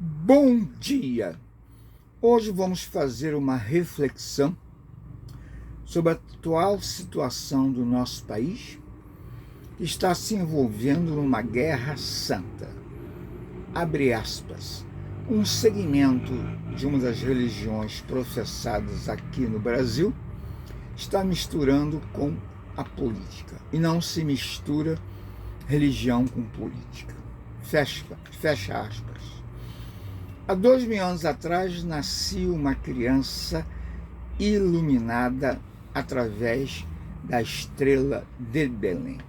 Bom dia! Hoje vamos fazer uma reflexão sobre a atual situação do nosso país, que está se envolvendo numa guerra santa. Abre aspas. Um segmento de uma das religiões professadas aqui no Brasil está misturando com a política. E não se mistura religião com política. Fecha aspas. Há 2.000 anos atrás, nascia uma criança iluminada através da estrela de Belém.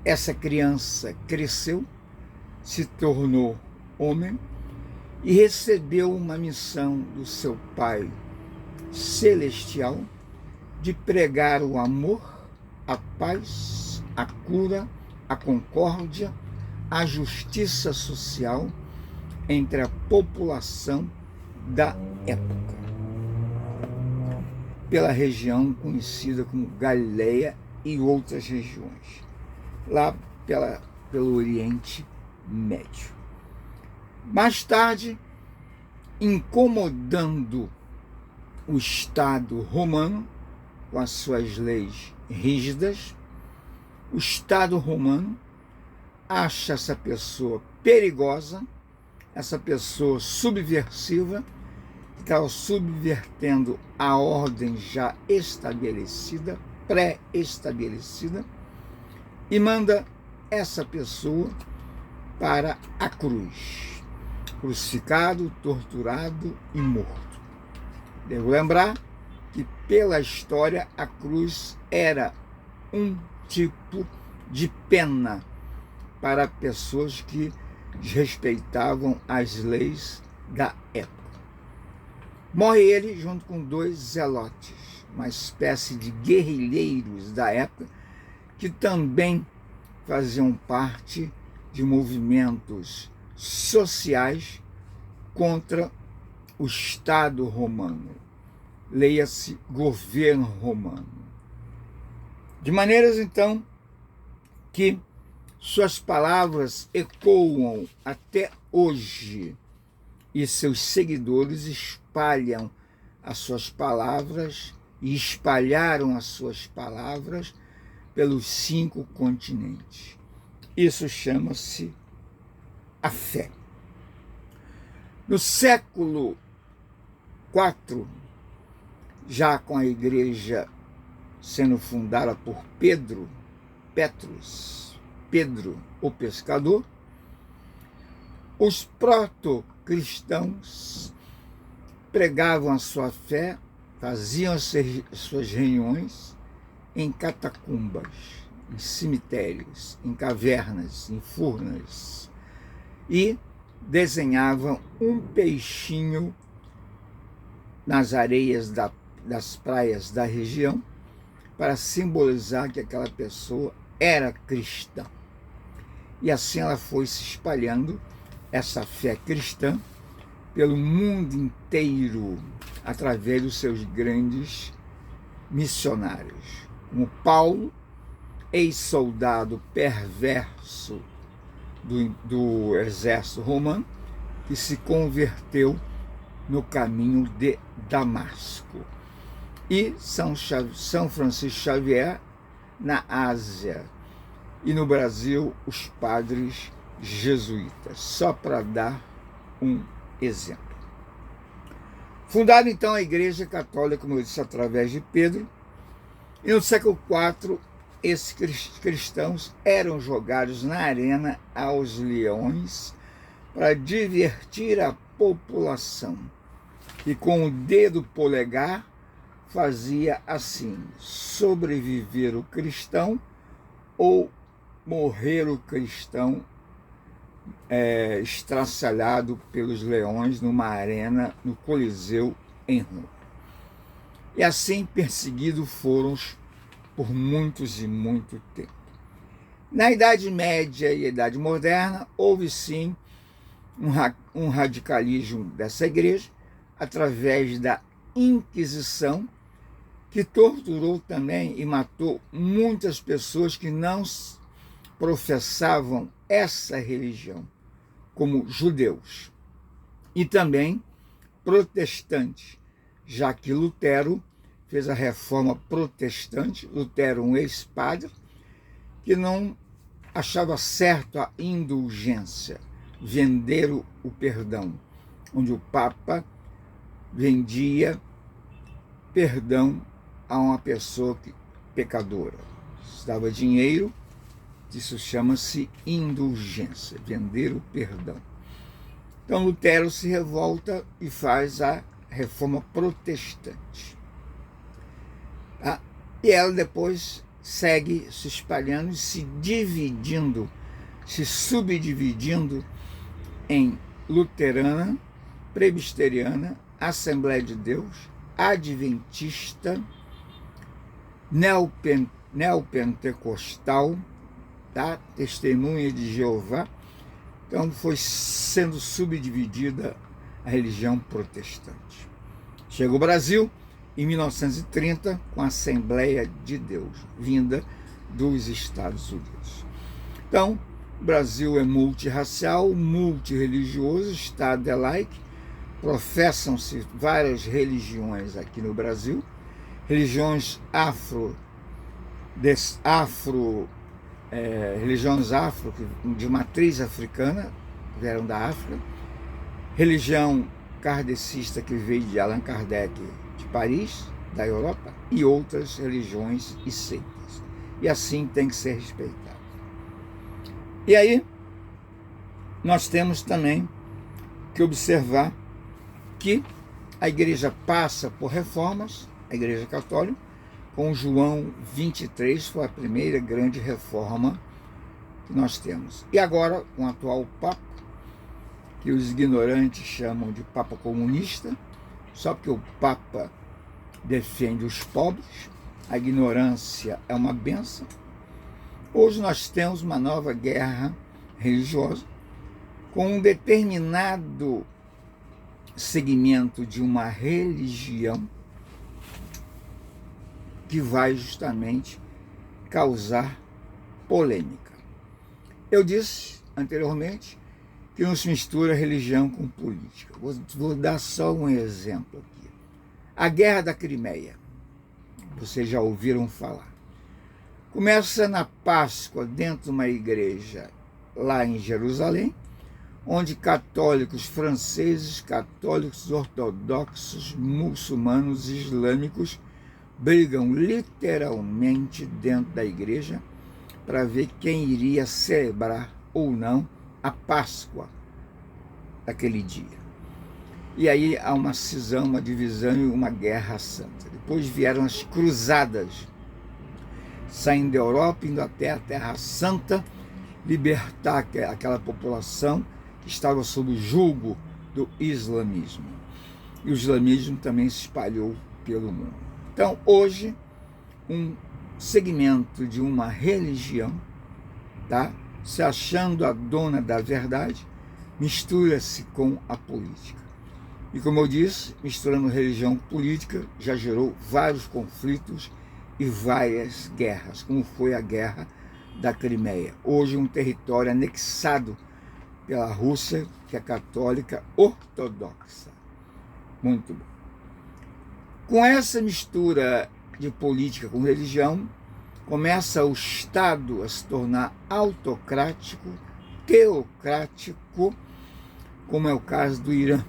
Essa criança cresceu, se tornou homem e recebeu uma missão do seu Pai Celestial de pregar o amor, a paz, a cura, a concórdia, a justiça social entre a população da época, pela região conhecida como Galileia e outras regiões, lá pelo Oriente Médio. Mais tarde, incomodando o Estado romano com as suas leis rígidas, o Estado romano acha essa pessoa perigosa, essa pessoa subversiva, que estava subvertendo a ordem já estabelecida, pré-estabelecida, e manda essa pessoa para a cruz, crucificado, torturado e morto. Devo lembrar que, pela história, a cruz era um tipo de pena para pessoas que desrespeitavam as leis da época. Morre ele junto com 2 zelotes, uma espécie de guerrilheiros da época, que também faziam parte de movimentos sociais contra o Estado romano, leia-se governo romano. De maneiras, então, que suas palavras ecoam até hoje e seus seguidores espalham as suas palavras e espalharam as suas palavras pelos 5 continentes. Isso chama-se a fé. No século IV, já com a igreja sendo fundada por Pedro o pescador, os proto-cristãos pregavam a sua fé, faziam as suas reuniões em catacumbas, em cemitérios, em cavernas, em furnas, e desenhavam um peixinho nas areias das praias da região para simbolizar que aquela pessoa era cristã. E assim ela foi se espalhando, essa fé cristã, pelo mundo inteiro, através dos seus grandes missionários, como Paulo, ex-soldado perverso do exército romano, que se converteu no caminho de Damasco, e São Francisco Xavier na Ásia, e no Brasil os padres jesuítas, só para dar um exemplo. Fundada então a Igreja Católica, como eu disse, através de Pedro, e no século IV esses cristãos eram jogados na arena aos leões para divertir a população, e com o dedo polegar fazia assim: sobreviver o cristão ou morrer o cristão estraçalhado pelos leões numa arena no Coliseu em Roma. E assim perseguidos foram por muitos e muito tempo. Na Idade Média e Idade Moderna, houve sim um radicalismo dessa igreja, através da Inquisição, que torturou também e matou muitas pessoas que não professavam essa religião, como judeus, e também protestantes, já que Lutero fez a reforma protestante. Lutero, um ex-padre, que não achava certo a indulgência, vender o perdão, onde o Papa vendia perdão a uma pessoa pecadora. Dava dinheiro, isso chama-se indulgência, vender o perdão. Então Lutero se revolta e faz a reforma protestante. Tá? E ela depois segue se espalhando e se dividindo, se subdividindo em luterana, presbiteriana, Assembleia de Deus, adventista, neopentecostal, tá? Testemunha de Jeová. Então foi sendo subdividida a religião protestante. Chega o Brasil em 1930 com a Assembleia de Deus, vinda dos Estados Unidos. Então, o Brasil é multirracial, multirreligioso, Estado é laico, professam-se várias religiões aqui no Brasil, religiões religiões afro de matriz africana, vieram da África, religião kardecista que veio de Allan Kardec de Paris, da Europa, e outras religiões e seitas. E assim tem que ser respeitado. E aí, nós temos também que observar que a igreja passa por reformas, a igreja católica, com João 23, foi a primeira grande reforma que nós temos. E agora, com o atual Papa, que os ignorantes chamam de Papa comunista, só porque o Papa defende os pobres, a ignorância é uma benção. Hoje nós temos uma nova guerra religiosa com um determinado segmento de uma religião que vai justamente causar polêmica. Eu disse anteriormente que não se mistura religião com política. Vou dar só um exemplo aqui. A Guerra da Crimeia, vocês já ouviram falar. Começa na Páscoa, dentro de uma igreja lá em Jerusalém, onde católicos franceses, católicos ortodoxos, muçulmanos, islâmicos brigam literalmente dentro da igreja para ver quem iria celebrar ou não a Páscoa daquele dia. E aí há uma cisão, uma divisão e uma guerra santa. Depois vieram as cruzadas, saindo da Europa, indo até a Terra Santa, libertar aquela população que estava sob o jugo do islamismo. E o islamismo também se espalhou pelo mundo. Então, hoje, um segmento de uma religião, tá, se achando a dona da verdade, mistura-se com a política. E como eu disse, misturando religião com política, já gerou vários conflitos e várias guerras, como foi a Guerra da Crimeia. Hoje um território anexado pela Rússia, que é católica ortodoxa. Muito bom. Com essa mistura de política com religião, começa o Estado a se tornar autocrático, teocrático, como é o caso do Irã,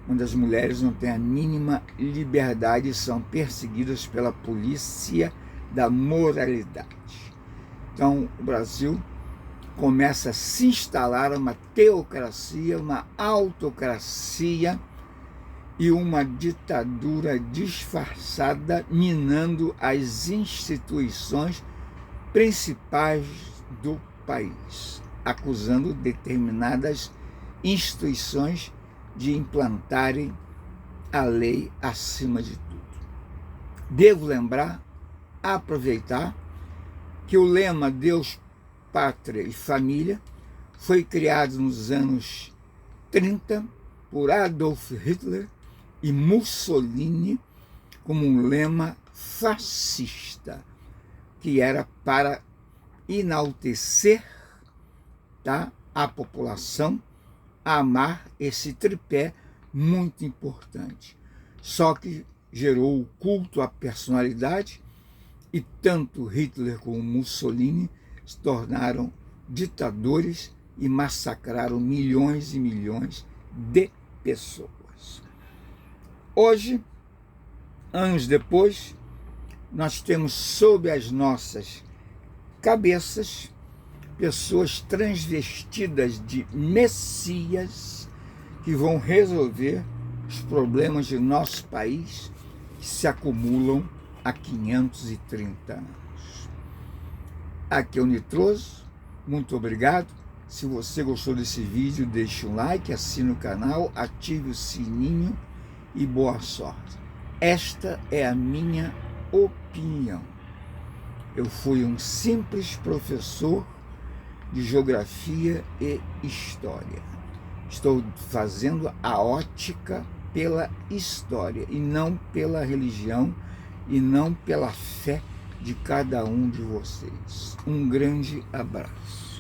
onde as mulheres não têm a mínima liberdade e são perseguidas pela polícia da moralidade. Então, o Brasil começa a se instalar uma teocracia, uma autocracia e uma ditadura disfarçada, minando as instituições principais do país, acusando determinadas instituições de implantarem a lei acima de tudo. Devo lembrar, aproveitar, que o lema Deus, Pátria e Família foi criado nos anos 30 por Adolf Hitler e Mussolini como um lema fascista, que era para enaltecer, tá, a população amar, esse tripé muito importante. Só que gerou o culto à personalidade e tanto Hitler como Mussolini se tornaram ditadores e massacraram milhões e milhões de pessoas. Hoje, anos depois, nós temos sob as nossas cabeças pessoas transvestidas de messias que vão resolver os problemas de nosso país que se acumulam há 530 anos. Aqui é o Nitroso, muito obrigado. Se você gostou desse vídeo, deixe um like, assine o canal, ative o sininho e boa sorte. Esta é a minha opinião. Eu fui um simples professor de geografia e história. Estou fazendo a ótica pela história e não pela religião e não pela fé de cada um de vocês. Um grande abraço.